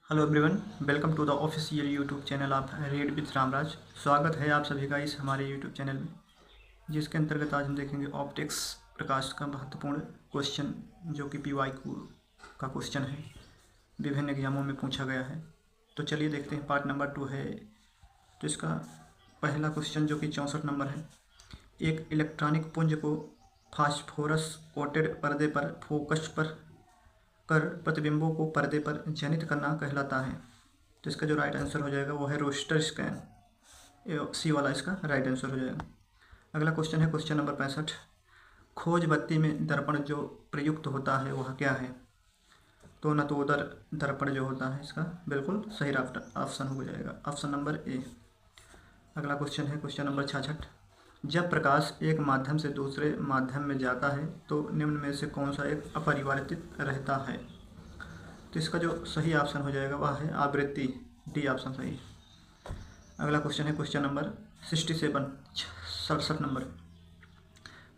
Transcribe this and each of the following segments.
Hello everyone, welcome to the official YouTube channel of read with Ramraj. स्वागत है आप सभी का इस हमारे यूट्यूब चैनल में, जिसके अंतर्गत आज हम देखेंगे ऑप्टिक्स प्रकाश का महत्वपूर्ण क्वेश्चन, जो कि PYQ का क्वेश्चन है, विभिन्न एग्जामों में पूछा गया है। तो चलिए देखते हैं, पार्ट नंबर 2 है। तो इसका पहला क्वेश्चन जो कि 64 नंबर है, एक इलेक्ट्रॉनिक पुंज को फास्फोरस कोटेड पर्दे पर फोकस पर कर प्रतिबिंबों को पर्दे पर जनित करना कहलाता है। तो इसका जो राइट आंसर हो जाएगा वो है रोस्टर स्कैन। सी वाला इसका राइट आंसर हो जाएगा। अगला क्वेश्चन है क्वेश्चन नंबर 65। खोज बत्ती में दर्पण जो प्रयुक्त होता है वह क्या है? तो नतोदर दर्पण जो होता है, इसका बिल्कुल सही ऑप्शन हो जाएगा, ऑप्शन नंबर ए। अगला क्वेश्चन है क्वेश्चन नंबर 66। जब प्रकाश एक माध्यम से दूसरे माध्यम में जाता है तो निम्न में से कौन सा एक अपरिवर्तित रहता है? तो इसका जो सही ऑप्शन हो जाएगा वह है आवृत्ति, डी ऑप्शन सही है। अगला क्वेश्चन है क्वेश्चन नंबर 67 नंबर।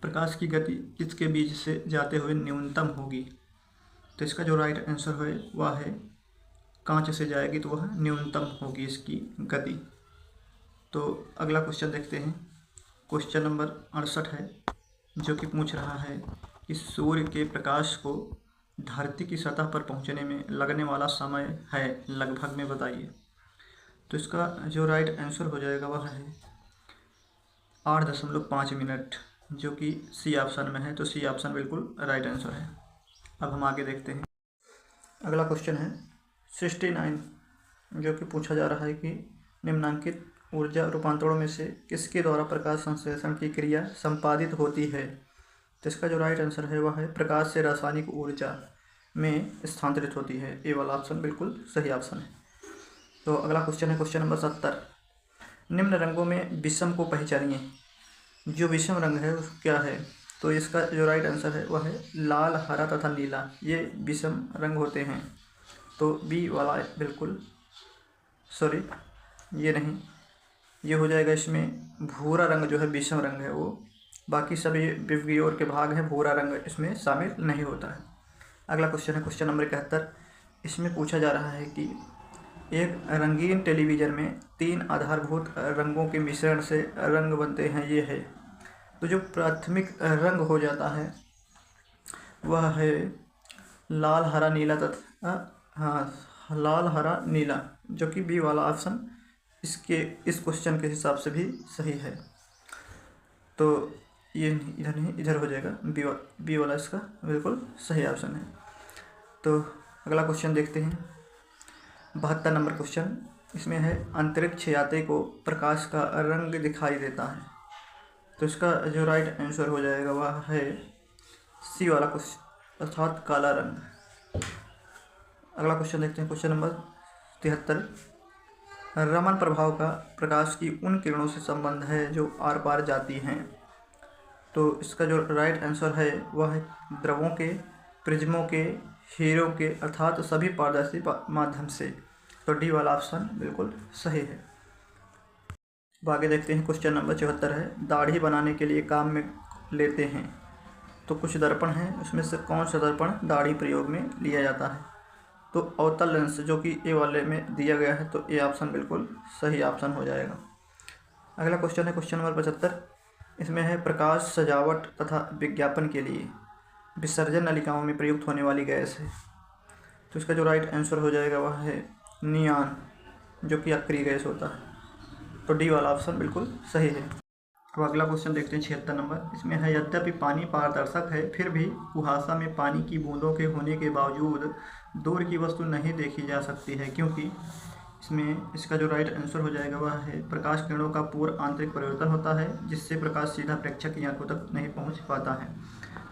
प्रकाश की गति किसके बीच से जाते हुए न्यूनतम होगी? तो इसका जो राइट आंसर है वह है कांच से जाएगी तो वह न्यूनतम होगी इसकी गति। तो अगला क्वेश्चन देखते हैं, क्वेश्चन नंबर 68 है, जो कि पूछ रहा है कि सूर्य के प्रकाश को धरती की सतह पर पहुंचने में लगने वाला समय है लगभग में बताइए। तो इसका जो राइट आंसर हो जाएगा वह है 8.5 मिनट, जो कि सी ऑप्शन में है। तो सी ऑप्शन बिल्कुल राइट आंसर है। अब हम आगे देखते हैं, अगला क्वेश्चन है 69, जो कि पूछा जा रहा है कि निम्नांकित ऊर्जा रूपांतरणों में से किसके द्वारा प्रकाश संश्लेषण की क्रिया संपादित होती है? तो इसका जो राइट आंसर है वह है प्रकाश से रासायनिक ऊर्जा में स्थानांतरित होती है। ए वाला ऑप्शन बिल्कुल सही ऑप्शन है। तो अगला क्वेश्चन है क्वेश्चन नंबर 70। निम्न रंगों में विषम को पहचानिए। जो विषम रंग है वो क्या है? तो इसका जो राइट आंसर है वह है लाल, हरा तथा नीला, ये विषम रंग होते हैं। तो बी वाला बिल्कुल, सॉरी ये नहीं, ये हो जाएगा इसमें भूरा रंग जो है विषम रंग है वो, बाकी सभी विवगियोर के भाग हैं, भूरा रंग इसमें शामिल नहीं होता है। अगला क्वेश्चन है क्वेश्चन नंबर 71। इसमें पूछा जा रहा है कि एक रंगीन टेलीविज़न में 3 आधारभूत रंगों के मिश्रण से रंग बनते हैं, ये है। तो जो प्राथमिक रंग हो जाता है वह है लाल, हरा, नीला तथा लाल, हरा, नीला, जो कि बी वाला ऑप्शन इस क्वेश्चन के हिसाब से भी सही है। तो ये इधर नहीं, इधर हो जाएगा, बी वाला इसका बिल्कुल सही ऑप्शन है। तो अगला क्वेश्चन देखते हैं, 72 नंबर क्वेश्चन। इसमें है अंतरिक्ष यात्री को प्रकाश का रंग दिखाई देता है। तो इसका जो राइट आंसर हो जाएगा वह है सी वाला क्वेश्चन, अर्थात काला रंग। अगला क्वेश्चन देखते हैं क्वेश्चन नंबर 73। रमन प्रभाव का प्रकाश की उन किरणों से संबंध है जो आर पार जाती हैं। तो इसका जो राइट आंसर है वह है द्रवों के, प्रिज्मों के, हीरों के, अर्थात सभी पारदर्शी माध्यम से। तो डी वाला ऑप्शन बिल्कुल सही है। अब आगे देखते हैं क्वेश्चन नंबर 74 है, दाढ़ी बनाने के लिए काम में लेते हैं। तो कुछ दर्पण हैं, उसमें से कौन सा दर्पण दाढ़ी प्रयोग में लिया जाता है? तो अवतल लेंस, जो कि ए वाले में दिया गया है, तो ए ऑप्शन बिल्कुल सही ऑप्शन हो जाएगा। अगला क्वेश्चन है क्वेश्चन नंबर 75। इसमें है प्रकाश, सजावट तथा विज्ञापन के लिए विसर्जन नलिकाओं में प्रयुक्त होने वाली गैस है। तो इसका जो राइट आंसर हो जाएगा वह है नियॉन, जो कि अक्रिय गैस होता है। तो डी वाला ऑप्शन बिल्कुल सही है। अब अगला क्वेश्चन देखते हैं 76 नंबर। इसमें है यद्यपि पानी पारदर्शक है फिर भी कुहासा में पानी की बूंदों के होने के बावजूद दूर की वस्तु नहीं देखी जा सकती है, क्योंकि इसमें इसका जो राइट आंसर हो जाएगा वह है प्रकाश किरणों का पूर्ण आंतरिक परिवर्तन होता है, जिससे प्रकाश सीधा प्रेक्षक की आंखों तक नहीं पहुंच पाता है।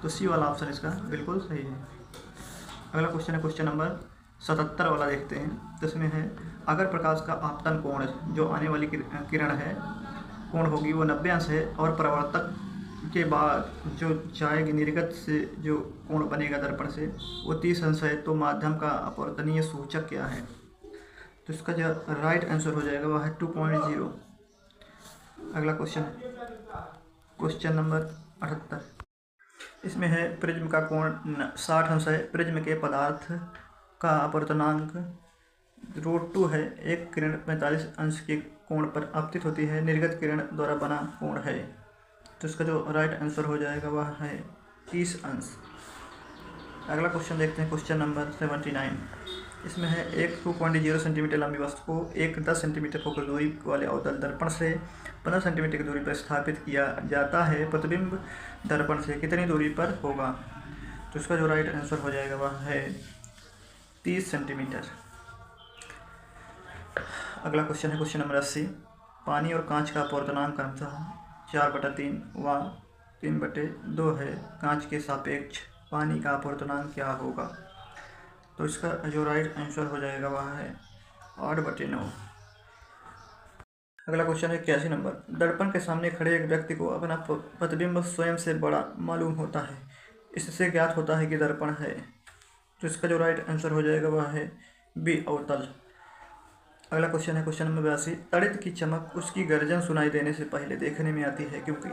तो सी वाला ऑप्शन इसका बिल्कुल सही है। अगला क्वेश्चन है क्वेश्चन नंबर 77 वाला देखते हैं। तो इसमें है अगर प्रकाश का आपतन कोण, जो आने वाली किरण है, कोण होगी वो 90 अंश है, और परावर्तक के बाद जो जाएगी निर्गत से जो कोण बनेगा दर्पण से वो 30 अंश है, तो माध्यम का अपवर्तनीय सूचक क्या है? तो इसका जो राइट आंसर हो जाएगा वह है 2.0। अगला क्वेश्चन क्वेश्चन नंबर 78। इसमें है प्रिज्म का कोण 60 अंश है, प्रिज्म के पदार्थ का अपवर्तनांक √2 है। एक किरण 45 अंश के कोण पर आपतित होती है, निर्गत किरण द्वारा बना कोण है। तो इसका जो राइट आंसर हो जाएगा वह है 30 अंश। अगला क्वेश्चन देखते हैं, क्वेश्चन नंबर 79। इसमें है एक 2.0 सेंटीमीटर लंबी वस्तु को एक 10 सेंटीमीटर फोकस दूरी वाले अवतल दर्पण से 15 सेंटीमीटर की दूरी पर स्थापित किया जाता है। प्रतिबिंब दर्पण से कितनी दूरी पर होगा? तो इसका जो राइट आंसर हो जाएगा वह है 30 सेंटीमीटर। अगला क्वेश्चन है क्वेश्चन नंबर 80। पानी और कांच का अपवर्तनांक क्रमशः 4/3 व 3/2 है। कांच के सापेक्ष पानी का अपवर्तनांक क्या होगा? तो इसका जो राइट आंसर हो जाएगा वह है 8/9। अगला क्वेश्चन है 81 नंबर। दर्पण के सामने खड़े एक व्यक्ति को अपना प्रतिबिंब स्वयं से बड़ा मालूम होता है, इससे ज्ञात होता है कि दर्पण है। तो इसका जो राइट आंसर हो जाएगा वह है बी, अवतल। अगला क्वेश्चन है क्वेश्चन नंबर 82। तड़ित की चमक उसकी गर्जन सुनाई देने से पहले देखने में आती है क्योंकि?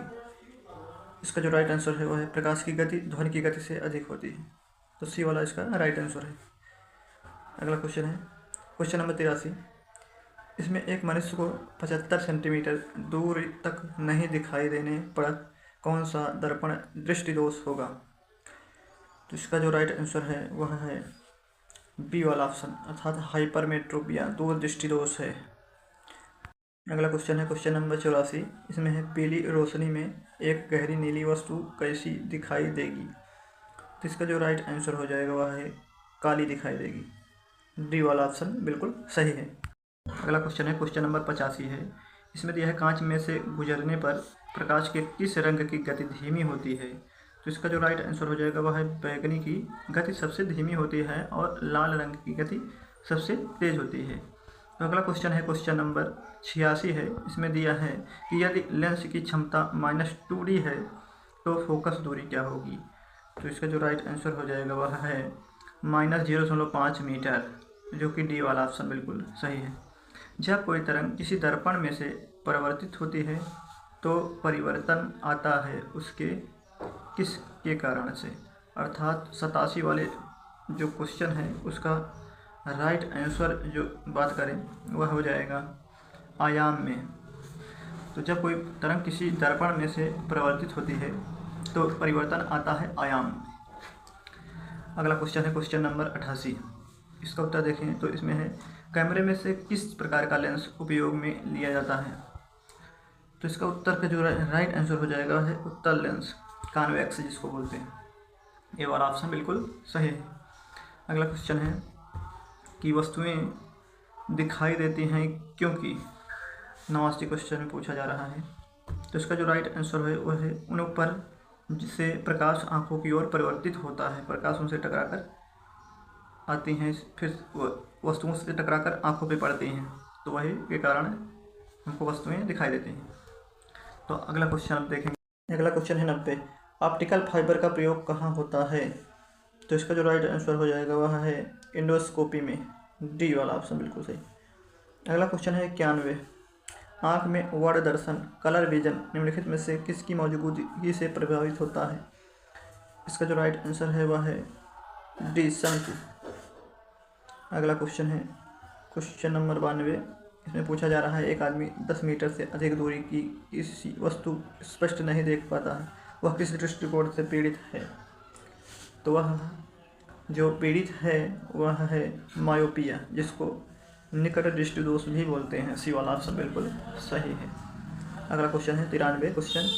इसका जो राइट आंसर है वह है प्रकाश की गति ध्वनि की गति से अधिक होती है। तो सी वाला इसका राइट आंसर है। अगला क्वेश्चन है क्वेश्चन नंबर 83। इसमें एक मनुष्य को 75 सेंटीमीटर दूर तक नहीं दिखाई देने पर कौन सा दर्पण दृष्टि दोष होगा? तो इसका जो राइट आंसर है वह है बी वाला ऑप्शन, अर्थात हाइपरमेट्रोपिया, दूर दृष्टि दोष है। अगला क्वेश्चन है क्वेश्चन नंबर 84। इसमें है पीली रोशनी में एक गहरी नीली वस्तु कैसी दिखाई देगी? तो इसका जो राइट आंसर हो जाएगा वह है काली दिखाई देगी। डी वाला ऑप्शन बिल्कुल सही है। अगला क्वेश्चन है क्वेश्चन नंबर 85 है। इसमें दिया है कांच में से गुजरने पर प्रकाश के किस रंग की गति धीमी होती है? तो इसका जो राइट आंसर हो जाएगा वह है बैगनी की गति सबसे धीमी होती है और लाल रंग की गति सबसे तेज होती है। तो अगला क्वेश्चन है क्वेश्चन नंबर 86 है। इसमें दिया है कि यदि लेंस की क्षमता -2D है तो फोकस दूरी क्या होगी? तो इसका जो राइट आंसर हो जाएगा वह है -0.5 मीटर, जो कि डी वाला ऑप्शन बिल्कुल सही है। जब कोई तरंग किसी दर्पण में से परावर्तित होती है तो परिवर्तन आता है उसके किस के कारण से? अर्थात 87 वाले जो क्वेश्चन है उसका राइट आंसर जो बात करें वह हो जाएगा आयाम में। तो जब कोई तरंग किसी दर्पण में से परावर्तित होती है तो परिवर्तन आता है आयाम में। अगला क्वेश्चन है क्वेश्चन नंबर 88। इसका उत्तर देखें तो इसमें है कैमरे में से किस प्रकार का लेंस उपयोग में लिया जाता है? तो इसका उत्तर का जो राइट आंसर हो जाएगा है उत्तल लेंस, कॉन्वेक्स जिसको बोलते हैं। ये वाला ऑप्शन बिल्कुल सही है। अगला क्वेश्चन है कि वस्तुएं दिखाई देती हैं क्योंकि? 89 क्वेश्चन में पूछा जा रहा है। तो इसका जो राइट आंसर है वह है उन पर जिससे प्रकाश आंखों की ओर परिवर्तित होता है, प्रकाश उनसे टकराकर आती हैं, फिर वस्तुओं से टकराकर आंखों पे पड़ती हैं, तो वही के कारण हमको वस्तुएं दिखाई देती हैं। तो अगला क्वेश्चन आप देखेंगे। अगला क्वेश्चन है 90। ऑप्टिकल फाइबर का प्रयोग कहाँ होता है? तो इसका जो राइट आंसर हो जाएगा वह है एंडोस्कोपी में। डी वाला ऑप्शन बिल्कुल सही। अगला क्वेश्चन है 91। आँख में वर्ड दर्शन, कलर विजन निम्नलिखित में से किसकी मौजूदगी से प्रभावित होता है? इसका जो राइट आंसर है वह है डी, सन की। अगला क्वेश्चन है क्वेश्चन नंबर 92। इसमें पूछा जा रहा है एक आदमी 10 मीटर से अधिक दूरी की किसी वस्तु स्पष्ट नहीं देख पाता है, वह किस दृष्टिकोण से पीड़ित है? तो वह जो पीड़ित है वह है मायोपिया, जिसको निकट दृष्टि दोष भी बोलते हैं। सी वाला ऑप्शन बिल्कुल सही है। अगला क्वेश्चन है 93 क्वेश्चन।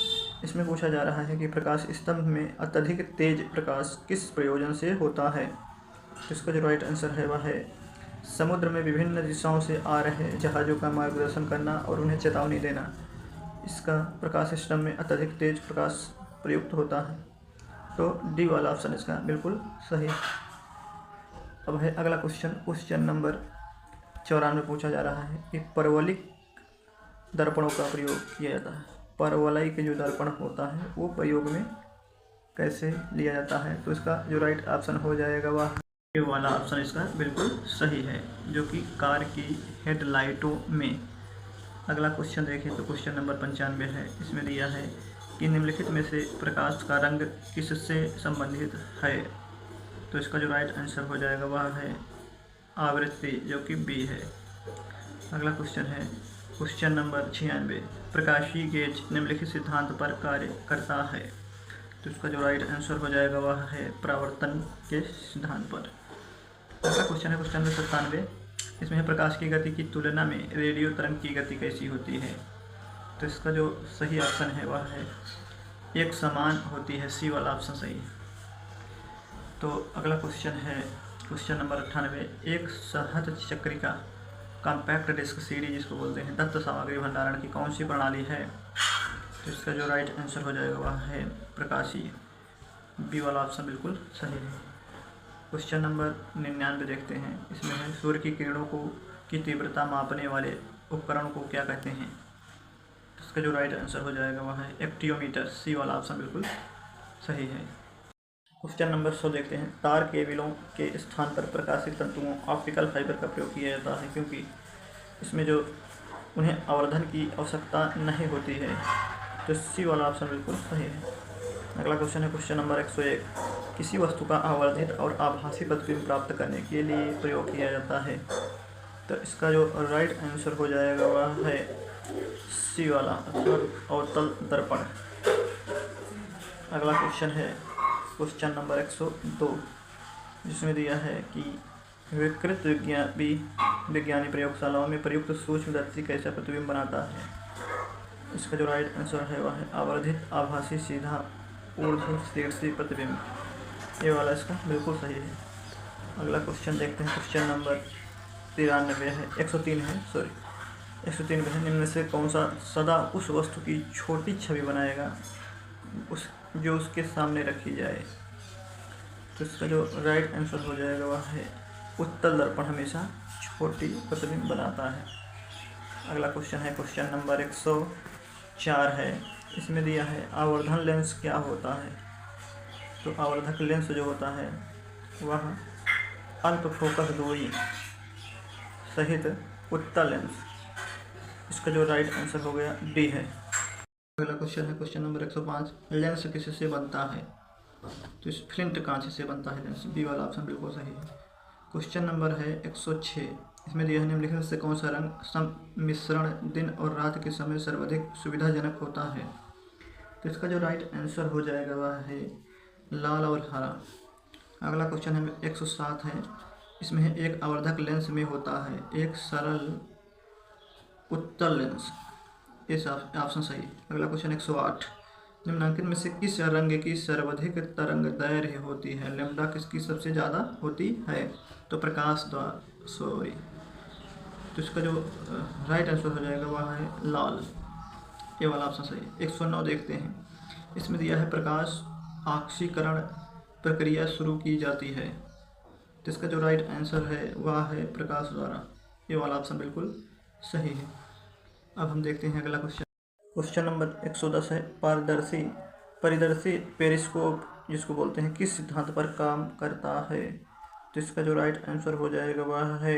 इसमें पूछा जा रहा है कि प्रकाश स्तंभ में अत्यधिक तेज प्रकाश किस प्रयोजन से होता है? तो इसका जो राइट आंसर है वह है समुद्र में विभिन्न दिशाओं से आ रहे जहाज़ों का मार्गदर्शन करना और उन्हें चेतावनी देना। इसका प्रकाश स्तंभ में अत्यधिक तेज प्रकाश प्रयुक्त होता है। तो डी वाला ऑप्शन इसका बिल्कुल सही। अब है अगला क्वेश्चन, क्वेश्चन नंबर 94 पूछा जा रहा है कि परवलयिक दर्पणों का प्रयोग किया जाता है। परवलयिक जो दर्पण होता है वो प्रयोग में कैसे लिया जाता है? तो इसका जो राइट ऑप्शन हो जाएगा वह ये वाला ऑप्शन इसका बिल्कुल सही है, जो कि कार की हेडलाइटों में। अगला क्वेश्चन देखें तो क्वेश्चन नंबर 95 है। इसमें दिया है कि निम्नलिखित में से प्रकाश का रंग किससे संबंधित है? तो इसका जो राइट आंसर हो जाएगा वह है आवृत्ति, जो कि बी है। अगला क्वेश्चन है क्वेश्चन नंबर 96, प्रकाशीय गेज निम्नलिखित सिद्धांत पर कार्य करता है। तो इसका जो राइट आंसर हो जाएगा वह है परावर्तन के सिद्धांत पर। अगला क्वेश्चन है क्वेश्चन नंबर 97, इसमें प्रकाश की गति की तुलना में रेडियो तरंग की गति कैसी होती है। तो इसका जो सही ऑप्शन है वह है एक समान होती है, सी वाला ऑप्शन सही है। तो अगला क्वेश्चन है क्वेश्चन नंबर 98, एक सहज चक्रिका कॉम्पैक्ट डिस्क सीडी जिसको बोलते हैं दत्त सामग्री भंडारण की कौन सी प्रणाली है। तो इसका जो राइट आंसर हो जाएगा वह है प्रकाशीय, बी वाला ऑप्शन बिल्कुल सही है। क्वेश्चन नंबर 99 देखते हैं, इसमें है सूर्य की किरणों की तीव्रता मापने वाले उपकरण को क्या कहते हैं। इसका जो राइट आंसर हो जाएगा वह है एक्टियोमीटर, सी वाला ऑप्शन बिल्कुल सही है। क्वेश्चन नंबर 100 देखते हैं, तार केबलों के स्थान पर प्रकाशित तंतुओं ऑप्टिकल फाइबर का प्रयोग किया जाता है क्योंकि इसमें जो उन्हें आवर्धन की आवश्यकता नहीं होती है। तो सी वाला ऑप्शन बिल्कुल सही है। अगला क्वेश्चन है क्वेश्चन नंबर 101, किसी वस्तु का आवर्धित और आभासी प्रतिबिंब प्राप्त करने के लिए प्रयोग किया जाता है। तो इसका जो राइट आंसर हो जाएगा वह है सी वाला अवतल दर्पण। अगला क्वेश्चन है क्वेश्चन नंबर 102, जिसमें दिया है कि विकृत विज्ञानी प्रयोगशालाओं में प्रयुक्त सूक्ष्मदर्शी कैसा प्रतिबिंब बनाता है। इसका जो राइट आंसर है वह है आवर्धित आभासी सीधा ऊर्ध्वशीर्षी प्रतिबिंब, ये वाला इसका बिल्कुल सही है। अगला क्वेश्चन देखते हैं क्वेश्चन नंबर 103 है, निम्न से कौन सा सदा उस वस्तु की छोटी छवि बनाएगा जो उसके सामने रखी जाए। तो इसका जो राइट आंसर हो जाएगा वह है उत्तल दर्पण हमेशा छोटी प्रतिबिंब बनाता है। अगला क्वेश्चन है क्वेश्चन नंबर 104 है, इसमें दिया है आवर्धन लेंस क्या होता है। तो आवर्धक लेंस जो होता है वह अल्प फोकस दूरी सहित उत्तल लेंस, इसका जो राइट आंसर हो गया डी है। अगला क्वेश्चन है क्वेश्चन नंबर 105, लेंस किससे बनता है। तो इस फ्लिंट कांच से बनता है लेंस, बी वाला ऑप्शन बिल्कुल सही है। क्वेश्चन नंबर है 106, इसमें दिया है निम्नलिखित से कौन सा रंग सम्मिश्रण दिन और रात के समय सर्वाधिक सुविधाजनक होता है। तो इसका जो राइट आंसर हो जाएगा वह है लाल और हरा। अगला क्वेश्चन है 107 है, इसमें है एक आवर्धक लेंस में होता है एक सरल उत्तल लेंस, इस ऑप्शन सही। अगला क्वेश्चन 108, निम्नलिखित में से किस रंग की सर्वाधिक तरंग दैर्घ्य होती है, लैम्ब्डा किसकी सबसे ज़्यादा होती है। तो प्रकाश द्वारा सॉरी, तो इसका जो राइट आंसर हो जाएगा वह है लाल, ये वाला ऑप्शन सही। 109 देखते हैं, इसमें दिया है प्रकाश ऑक्सीकरण प्रक्रिया शुरू की जाती है। तो इसका जो राइट आंसर है वह है प्रकाश द्वारा, ये वाला ऑप्शन बिल्कुल सही है। अब हम देखते हैं अगला क्वेश्चन। क्वेश्चन नंबर 110 है, परिदर्शी पेरिस्कोप जिसको बोलते हैं किस सिद्धांत पर काम करता है। तो इसका जो राइट आंसर हो जाएगा वह है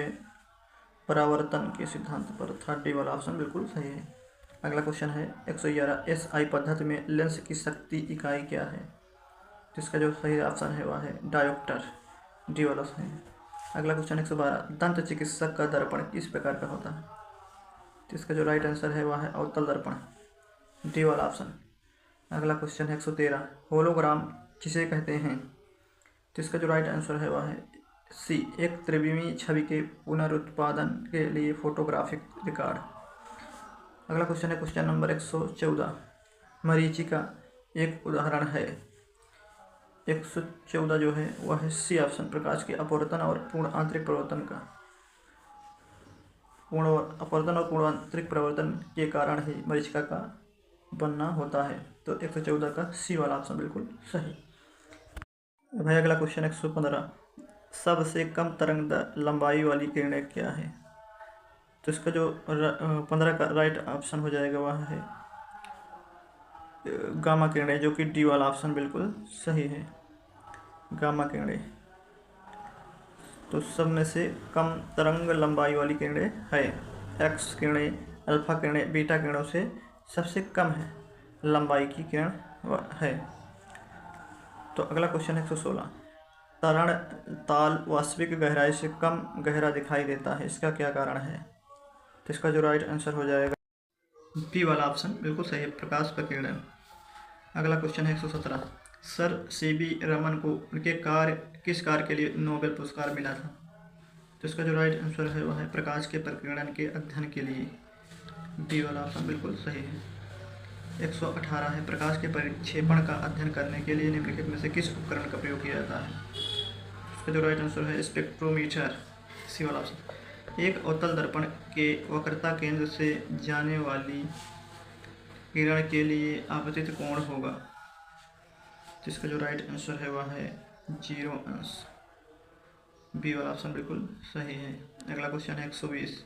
परावर्तन के सिद्धांत पर, 30 वाला ऑप्शन बिल्कुल सही है। अगला क्वेश्चन है 111, SI पद्धति में लेंस की शक्ति इकाई क्या है। तो इसका जो सही ऑप्शन है वह है डायोप्टर, डी वाला सही है। अगला क्वेश्चन 112, दंत चिकित्सक का दर्पण किस प्रकार का होता है। तो इसका जो राइट आंसर है वह है अवतल दर्पण, डी वाला ऑप्शन। अगला क्वेश्चन है 113, होलोग्राम किसे कहते हैं। तो इसका जो राइट आंसर है वह है सी, एक त्रिविमीय छवि के पुनरुत्पादन के लिए फोटोग्राफिक रिकॉर्ड। अगला क्वेश्चन है क्वेश्चन नंबर 114, मरीचिका एक उदाहरण है। 114 जो है वह है सी ऑप्शन, प्रकाश के अपवर्तन और पूर्ण आंतरिक प्रवर्तन का अपवर्तन और पूर्ण आंतरिक प्रवर्तन के कारण ही मरीचिका का बनना होता है। तो 114 का सी वाला ऑप्शन बिल्कुल सही। भाई अगला क्वेश्चन 115, सबसे कम तरंग लंबाई वाली किरणें क्या है। तो इसका जो 15 का राइट ऑप्शन हो जाएगा वह है गामा किरणें, जो कि डी वाला ऑप्शन बिल्कुल सही है, गामा किरणें। तो सब में से कम तरंग लंबाई वाली किरणें है एक्स किरणें, अल्फा किरणें, बीटा किरणों से सबसे कम है लंबाई की किरण है। तो अगला क्वेश्चन 116, तरण ताल वास्तविक गहराई से कम गहरा दिखाई देता है, इसका क्या कारण है? तो इसका जो राइट आंसर हो जाएगा बी वाला ऑप्शन बिल्कुल सही है, प्रकाश प्रकीर्णन। अगला क्वेश्चन है 117। सर सीवी रमन को उनके किस कार्य के लिए नोबेल पुरस्कार मिला था? तो इसका जो राइट आंसर है वह है प्रकाश के प्रकीर्णन के अध्ययन के लिए। बी वाला ऑप्शन बिल्कुल सही है। 118 है, प्रकाश के परिक्षेपण का अध्ययन करने के लिए निम्नलिखित में से किस उपकरण का प्रयोग किया जाता है? इसका जो राइट आंसर है स्पेक्ट्रोमीटर, सी वाला ऑप्शन। एक अवतल दर्पण के वक्रता केंद्र से जाने वाली किरण के लिए आपतित कोण होगा, जिसका जो राइट आंसर है वह है 0 अंश। बी वाला ऑप्शन बिल्कुल सही है। अगला क्वेश्चन है 120,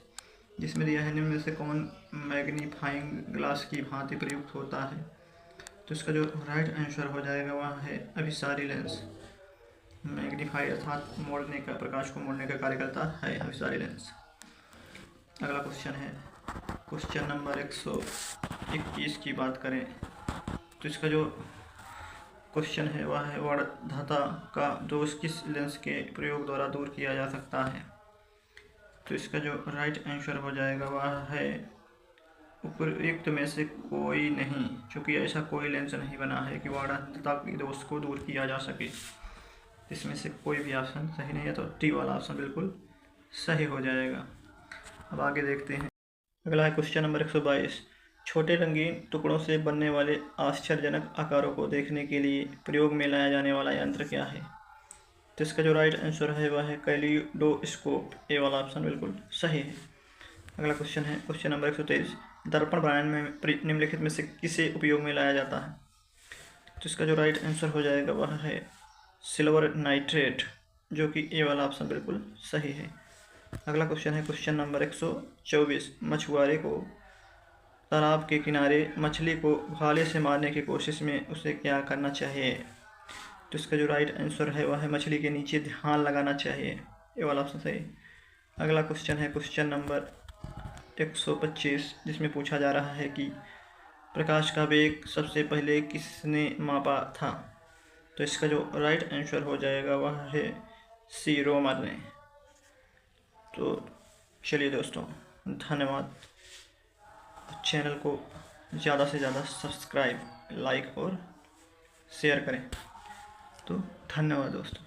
जिसमें दिया है निम्न में से कौन मैग्नीफाइंग ग्लास की भांति प्रयुक्त होता है? तो इसका जो राइट आंसर हो जाएगा वह है अभिसारी लेंस। मैग्नीफाई अर्थात मोड़ने का, प्रकाश को मोड़ने का कार्य करता है अभिसारी लेंस। अगला क्वेश्चन है क्वेश्चन नंबर 121 की बात करें तो इसका जो क्वेश्चन है वह है वर्धता का दोष किस लेंस के प्रयोग द्वारा दूर किया जा सकता है? तो इसका जो राइट आंसर हो जाएगा वह है उपयुक्त में से कोई नहीं, क्योंकि ऐसा कोई लेंस नहीं बना है कि वर्धता के दोष को दूर किया जा सके। इसमें से कोई भी ऑप्शन सही नहीं है, तो टी वाला ऑप्शन बिल्कुल सही हो जाएगा। अब आगे देखते हैं। अगला है क्वेश्चन नंबर 122। छोटे रंगीन टुकड़ों से बनने वाले आश्चर्यजनक आकारों को देखने के लिए प्रयोग में लाया जाने वाला यंत्र क्या है? तो इसका जो राइट आंसर है वह है कैलिडोस्कोप, ए वाला ऑप्शन बिल्कुल सही है। अगला क्वेश्चन है क्वेश्चन नंबर 123। दर्पण बनाने में निम्नलिखित में से किसे उपयोग में लाया जाता है? तो इसका जो राइट आंसर हो जाएगा वह है सिल्वर नाइट्रेट, जो कि ए वाला ऑप्शन बिल्कुल सही है। अगला क्वेश्चन है क्वेश्चन नंबर 124। मछुआरे को तालाब के किनारे मछली को भाले से मारने की कोशिश में उसे क्या करना चाहिए? तो इसका जो राइट आंसर है वह है मछली के नीचे ध्यान लगाना चाहिए, ये वाला ऑप्शन सही। अगला क्वेश्चन है क्वेश्चन नंबर 125, जिसमें पूछा जा रहा है कि प्रकाश का वेग सबसे पहले किसने मापा था? तो इसका जो राइट आंसर हो जाएगा वह है सी रोमर ने। तो चलिए दोस्तों, धन्यवाद। चैनल को ज़्यादा से ज़्यादा सब्सक्राइब, लाइक और शेयर करें। तो धन्यवाद दोस्तों।